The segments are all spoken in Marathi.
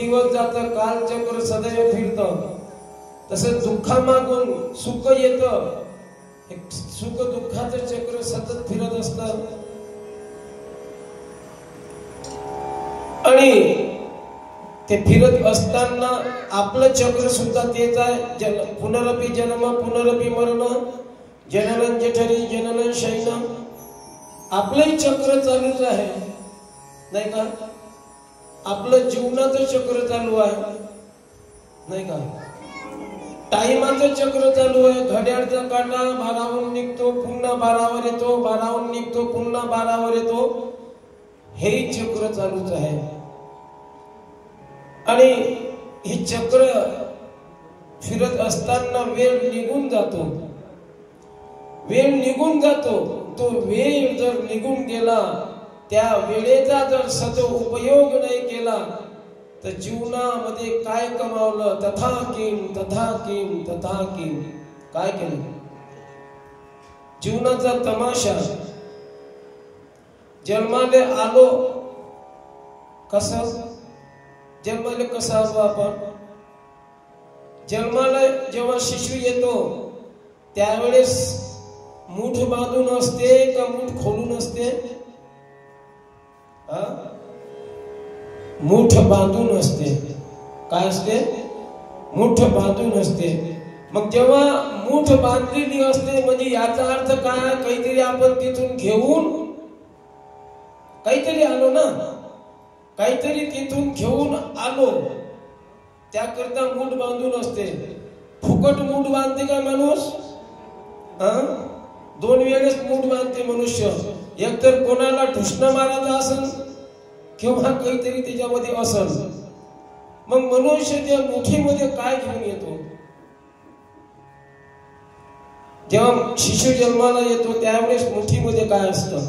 दिवस जातं, कालचक्र सदैव फिरतं. तसं दुःखामागून सुख येतं, सुख दुःखाचं चक्र सतत फिरत असतं. आणि ते फिरत असताना आपलं चक्र सुद्धा तेच आहे. पुनरपि जन्म पुनरपि मरण, जननं जठरी जननं शयन. आपलंही चक्र चालूच आहे, नाही का? आपलं जीवनाचं चक्र चालू आहे, नाही का? टाइमाचं चक्र चालू आहे. घड्याळचा काटा बाराहून निघतो, पुन्हा बारावर येतो, बाराहून निघतो, पुन्हा बारावर येतो. हे चक्र चालूच आहे. आणि हे चक्र फिरत असताना वेळ निघून जातो, वेळ निघून जातो. तो वेळ जर निघून गेला, त्या वेळेचा जर सदुपयोग नाही केला, तर जीवनामध्ये काय कमावलं? तथा किम तथा किम तथा किम. काय केलं? जीवनाचा तमाशा. जन्माले आलो कसं? जन्माला कसं आलो आपण? जन्माला जेव्हा शिशु येतो त्यावेळेस मूठ बांधून असते का मूठ खोलून असते? मूठ बांधून असते. काय असते? मूठ बांधून असते. मग जेव्हा मूठ बांधलेली असते म्हणजे याचा अर्थ काय? काहीतरी आपण तिथून घेऊन काहीतरी आलो ना, काहीतरी तिथून घेऊन आलो. त्याकरता मूठ बांधून असते. फुकट मूठ बांधते का माणूस? दोन वेळेस मूठ बांधते मनुष्य. एक तर कोणाला ढुसणं मारायचं असेल किंवा काहीतरी त्याच्यामध्ये असेल. मग मनुष्य त्या मुठीमध्ये काय घेऊन येतो? जेव्हा शिशु जन्माला येतो त्यावेळेस मुठीमध्ये काय असतं?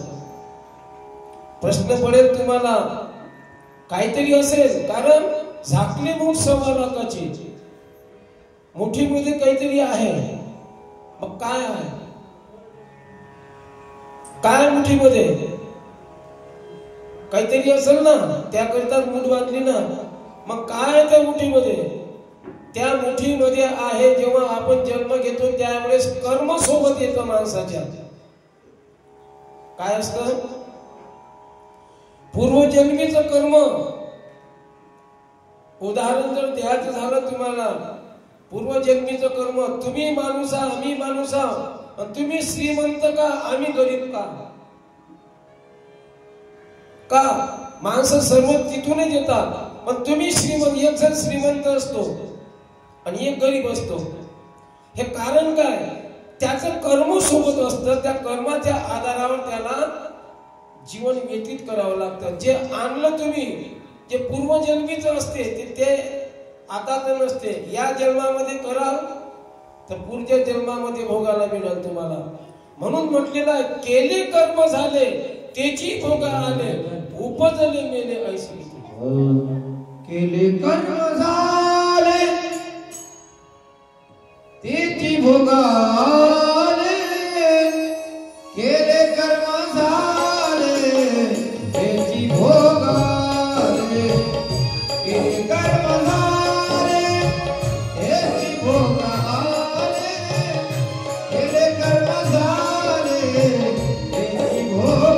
प्रश्न पडेल तुम्हाला. काहीतरी असेल, कारण झाकली मूठ 1.25 लाखाची. मुठीमध्ये काहीतरी आहे. मग काय आहे? काय मुठीमध्ये? काहीतरी असेल ना, त्याकरता मूठ बांधली ना. मग काय आहे त्या मुठीमध्ये? त्या मुठीमध्ये आहे, जेव्हा आपण जन्म घेतो त्यावेळेस कर्म सोबत येतं माणसाच्या. काय असतं? पूर्वजन्मीचं कर्म. उदाहरण जर द्यायचं झालं तुम्हाला, पूर्वजन्मीचं कर्म. तुम्ही माणूस आहात, आम्ही माणूस आहोत. तुम्ही श्रीमंत का, आम्ही गरीब का? का माणसं सर्व तिथूनच येतात. पण तुम्ही श्रीमंत, एक जण श्रीमंत असतो आणि एक गरीब असतो. हे कारण काय? त्याचं कर्म सोबत असतं. त्या कर्माच्या आधारावर त्याला जीवन व्यतीत करावं लागतं. जे आणलं तुम्ही, जे पूर्वजन्मीचं असते ते आता तर नसते. या जन्मामध्ये कराल तर पुढच्या जन्मामध्ये भोगायला मिळेल तुम्हाला. म्हणून म्हटलेलं आहे, केले कर्म झाले त्याची भोगा आले, उपजले मेले ऐसे. केले कर्म झाले त्याची भोगा आले, केले कर्म झाले त्याची भोगा आले, केले कर्म झाले त्याची भोगा आले, केले कर्म झाले त्याची भोगा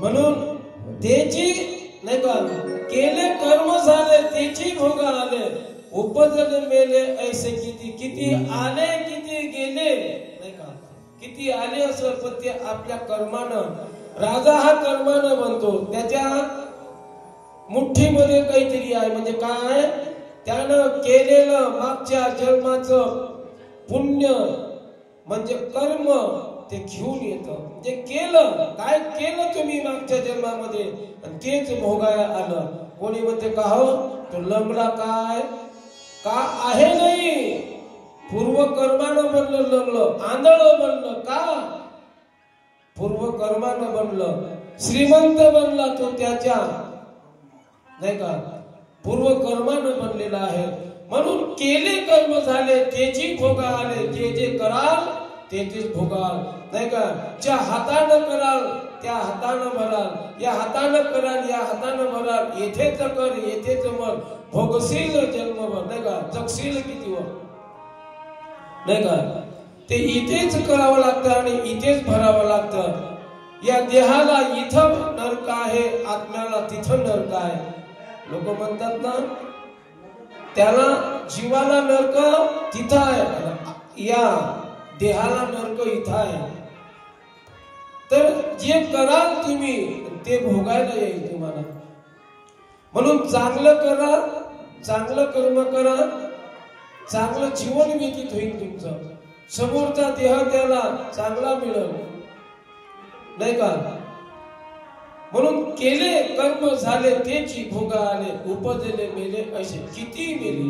म्हणून त्याची नाही का केले कर्म झाले त्याची भोग आले उपजले मेले ऐसे किती किती आले किती गेले नाही का किती आले असं पण ते आपल्या कर्मानं राजा हा कर्मानं बनतो त्याच्या मुठ्ठीमध्ये काहीतरी आहे म्हणजे काय त्यानं केलेलं मागच्या जन्माचं पुण्य म्हणजे कर्म ते घेऊन येतं जे केलं काय केलं तुम्ही मागच्या जन्मामध्ये आणि तेच भोगायला आलं कोणी म्हणते का हो तो लंगडा काय का आहे नाही पूर्व कर्मानं बनलं लंगडं आंधळं बनलं का पूर्व कर्मानं बनलं श्रीमंत बनला तो त्याच्या नाही का पूर्व कर्मानं बनलेला आहे म्हणून केले कर्म झाले त्याची भोगा आले जे जे कराल तेच भोगाल नाही का ज्या हातानं कराल त्या हातानं भराल या हातानं कराल या हातानं भराल येथेच कर येथेच मर भोगशील जन्मभर नाही का जगशील किती वर नाही का ते इथेच करावं लागतं आणि इथेच भरावं लागतं या देहाला इथं नरक आहे आत्म्याला तिथं नरक आहे लोक म्हणतात ना त्याला जीवाला नरक तिथं आहे या देहाला नरक इथं आहे तर जे कराल तुम्ही ते भोगायला येईल तुम्हाला म्हणून चांगलं करा चांगलं कर्म करा चांगलं जीवन व्यतीत होईल तुमचं समोरचा देह त्याला चांगला मिळेल नाही का म्हणून केले कर्म झाले त्याची भोगा आले उपजले मेले असे किती मेले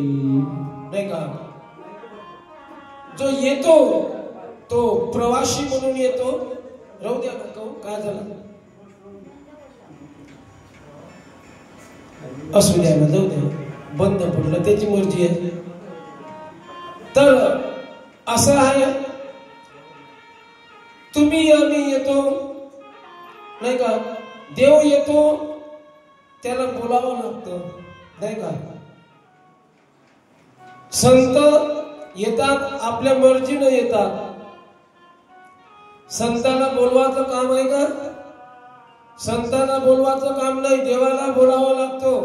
नाही का जो येतो तो प्रवासी म्हणून येतो राहू द्या ना कहू काय झालं असू द्या ना जाऊ द्या बंद पडलं त्याची मर्जी आहे तर असं आहे तुम्ही आम्ही येतो नाही का देव येतो त्याला बोलावं लागतं नाही का संत येतात आपल्या मर्जीनं येतात संतांना बोलवायचं काम आहे का संतांना बोलवायचं काम नाही देवाला बोलावं लागतो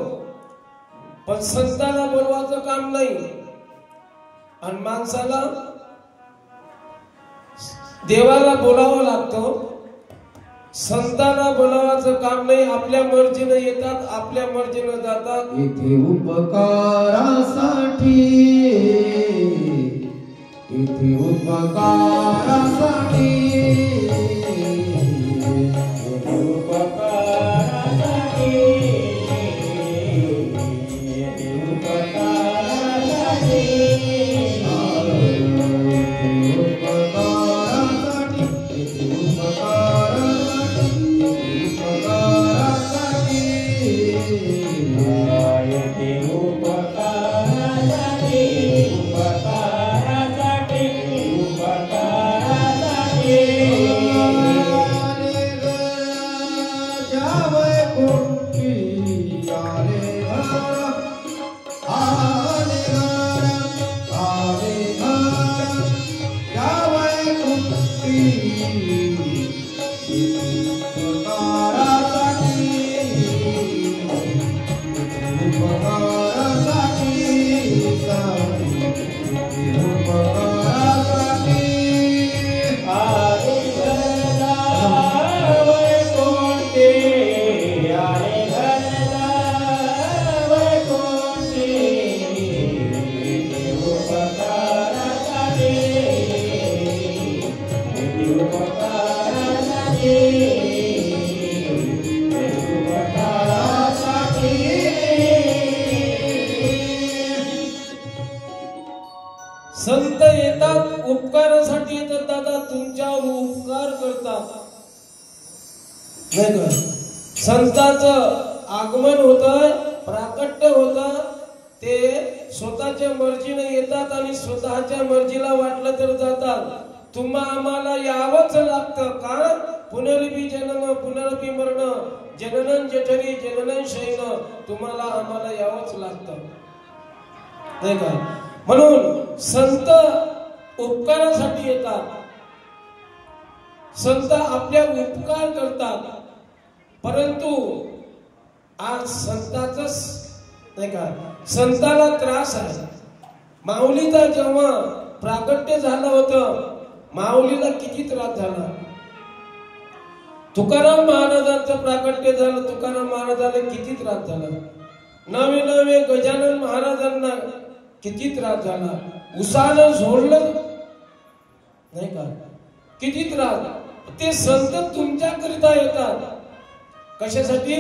पण संतांना बोलवायचं काम नाही आणि माणसाला देवाला बोलावं लागतं संतांना बोलावाचं काम नाही आपल्या मर्जीनं येतात आपल्या मर्जीनं जातात इथे उपकारासाठी इथे उपकारासाठी संत येतात उपकारासाठी येतात दादा तुमच्यावर उपकार करतात नाही का संतांचं आगमन होतं प्राकट्य होतं ते स्वतःच्या मर्जीने येतात आणि स्वतःच्या मर्जीला वाटलं तर जातात तुम्हा आम्हाला यावंच लागतं का पुनर्वी जन्म पुनर्वी मरण जननं जठरी जननं शयन तुम्हाला आम्हाला यावंच लागतं नाही का म्हणून संत उपकारासाठी येतात संत आपल्या उपकार करतात परंतु आज संताचंच नाही का, संताला त्रास आहे. माऊलीचा जेव्हा प्राकट्य झालं होतं, माऊलीला किती त्रास झाला. तुकाराम महाराजांचं प्राकट्य झालं, तुकाराम महाराजांना किती त्रास झाला. नवे नवे गजानन महाराजांना किती त्रास झाला. उसानं झोडलं नाही का, किती त्रास. ते संत तुमच्याकरिता येतात कशासाठी,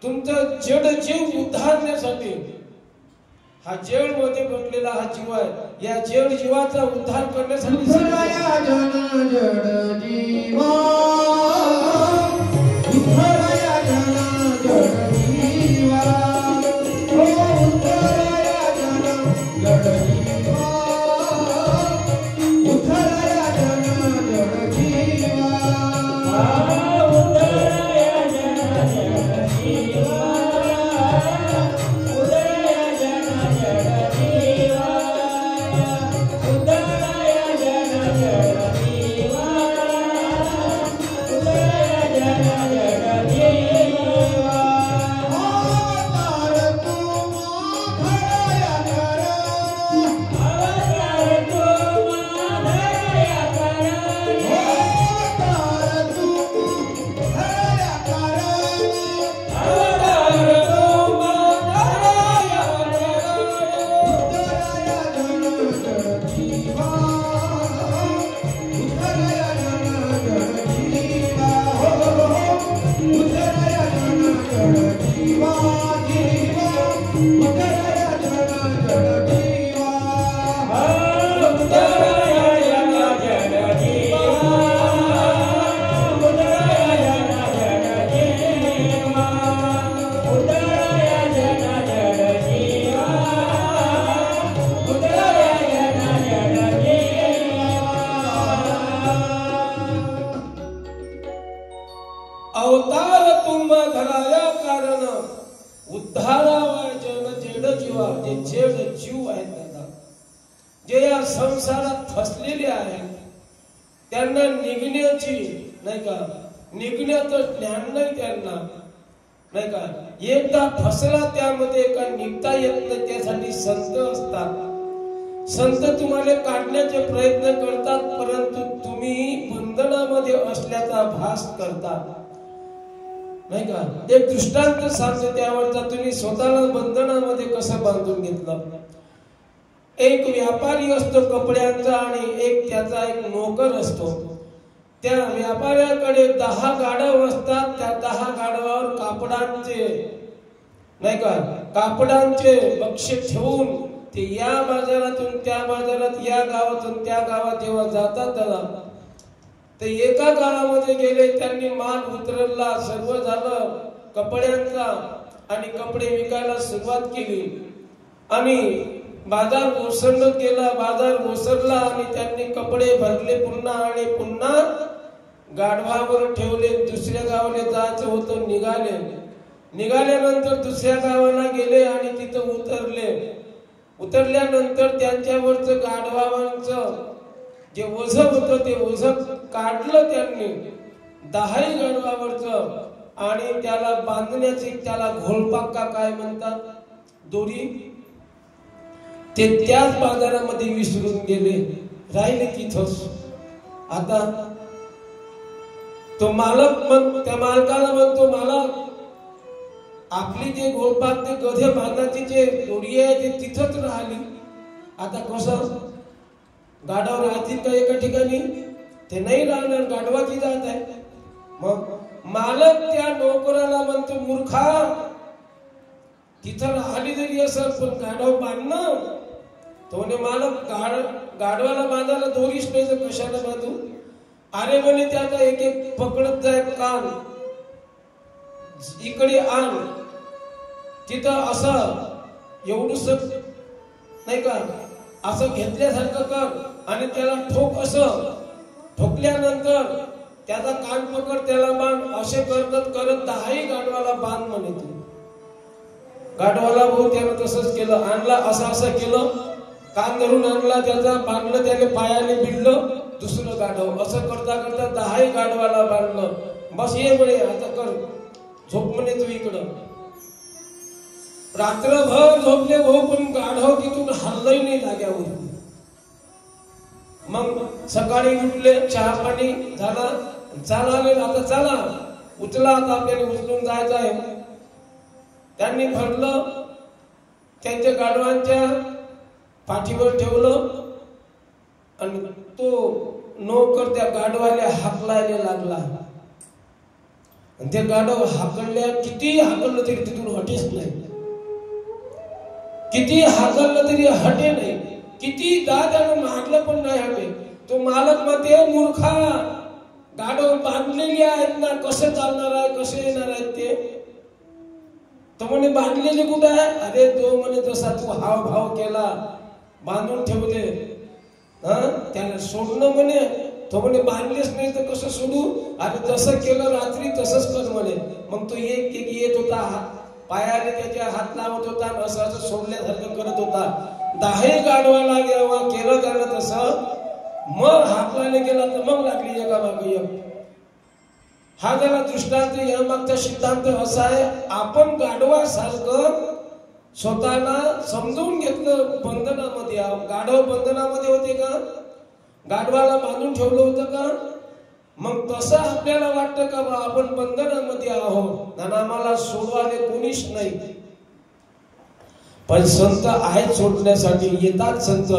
तुमचा जड जीव उद्धारण्यासाठी. हा जड मध्ये बनलेला हा जीव आहे, या जड जीवाचा उद्धार करण्यासाठी जड जीवा अवतार तुम्हा धराया कारण उद्धारावाय जन जेड जीवा. जे जेड जीव आहेत दादा, जे या संसारात फसलेले आहेत, त्यांना निघण्याची नाही का, निघण्याचं ज्ञान नाही त्यांना नाही का. एकदा फसला त्यामध्ये का निघता येत नाही. त्यासाठी संत असतात. संत तुम्हाला काढण्याचे प्रयत्न करतात, परंतु तुम्ही बंधनामध्ये असल्याचा भास करतात नाही का. एक दृष्टांत सांगतो त्यावरचा, तुम्ही स्वतःला बंधनामध्ये कसं बांधून घेतलं. एक व्यापारी असतो कपड्यांचा आणि एक त्याचा एक नोकर असतो. त्या व्यापाऱ्याकडे 10 गाढव असतात. त्या 10 गाढवावर कापडांचे नाही का, कापडांचे बक्षे ठेवून ते या बाजारातून त्या बाजारात, या गावातून त्या गावात जेव्हा जातात दादा, ते एका गावामध्ये गेले, त्यांनी माल उतरवला, सर्व झालं कपड्यांचा आणि कपडे विकायला सुरुवात केली आणि बाजार ओसरत गेला. बाजार ओसरला आणि त्यांनी कपडे भरले पुन्हा आणि पुन्हा गाढवावर ठेवले. दुसऱ्या गावाला जायचं होतं, निघाले. निघाल्यानंतर दुसऱ्या गावाला गेले आणि तिथं उतरले. उतरल्यानंतर त्यांच्यावरचं गाढवांचं जे ओझ होतं ते ओझ काढलं त्यांनी 10 गाढवावरचं आणि त्याला बांधण्याची, त्याला घोळपाक्का काय म्हणतात, दोरी, ते त्याच बाजारामध्ये विसरून गेले, राहिले तिथंच. आता तो मालक त्या मालकाला म्हणतो, मालक आपली जे घोळपाक ते गधे बांधाची जे दोरी आहे ते तिथंच राहिली. आता कसं, गाढव राहतील का एका ठिकाणी, ते नाही राहणार, गाढवाची जात आहे. मग मालक त्या नोकराला म्हणतो, मूर्खा तिथं राहिली जरी असं पण गाढव बांधणं. तो म्हणे, मालक गाढवाला बांधायला दोरीच नाही, तर कशाला बांधू. अरे म्हणे, त्याचा एक एक पकडत जाय कान, इकडे आण, तिथं असं एवढूस नाही का, असं घेतल्यासारखं कर आणि त्याला ठोक. असं ठोकल्यानंतर त्याचा कान पकड, त्याला बांध. असे करत करत 10 गाढवाला बांध म्हणे तू. गाढवाला भाऊ त्यानं तसंच केलं, आणला, असं असं केलं, कान धरून आणला, त्याचा बांधलं, त्याने पायाने भिडलं. दुसरं गाढव असं करता करता 10 गाढवाला बांधलं. बस ये म्हणे, आता कर. झोप म्हणे तू इकडं. रात्रभर झोपले भाऊ, पण गाढव तिथून हल्लही नाही जाग्यावर. मग सकाळी उठले, चहा पाणी झाला, चालाले, आता चला उचला, आता आपल्याला उचलून जायचं आहे. त्यांनी भरलं, त्यांच्या गाढवांच्या पाठीवर ठेवलं आणि तो नोकर त्या गाढवाला हाकलायला लागला. आणि ते गाढव हाकलल्या, किती हाकललं तरी तिथून हटेच नाही. किती हाकललं तरी हटे नाही. किती दादानं मारलं पण नाही हटे. तो मालक मध्ये, मूर्खा, गाढव बांधलेली आहेत ना, कसं चालणार आहे, कसे येणार आहेत ते. तो म्हणे बांधलेले कुठे आहे? अरे तो म्हणे जसा तू हाव भाव केला, बांधून ठेवले, त्याला सोडणं म्हणे. तो म्हणे बांधलेच नाही तर कसं सोडू? अरे जसं केलं रात्री तसंच कर म्हणे. मग तो एक एक येत होता, पायाने त्याच्या हात लावत होता, असं असं सोडल्यासारखं करत होता. 10 गाढवाला जेव्हा केलं त्यानं तसं, मग हाकलाने गेला तर मग लागली एका मागे एक. हा त्याला दृष्टांत, या मागचा सिद्धांत असा आहे, आपण गाढवासारखं स्वतःला समजून घेतलं बंधनामध्ये. गाढव बंधनामध्ये होते का? गाढवाला बांधून ठेवलं होतं का? मग तसं आपल्याला वाटतं का बा आपण बंधनामध्ये आहोत आणि आम्हाला सोडवाले कोणीच नाही. पण संत आहेत सोडण्यासाठी, येतात संत.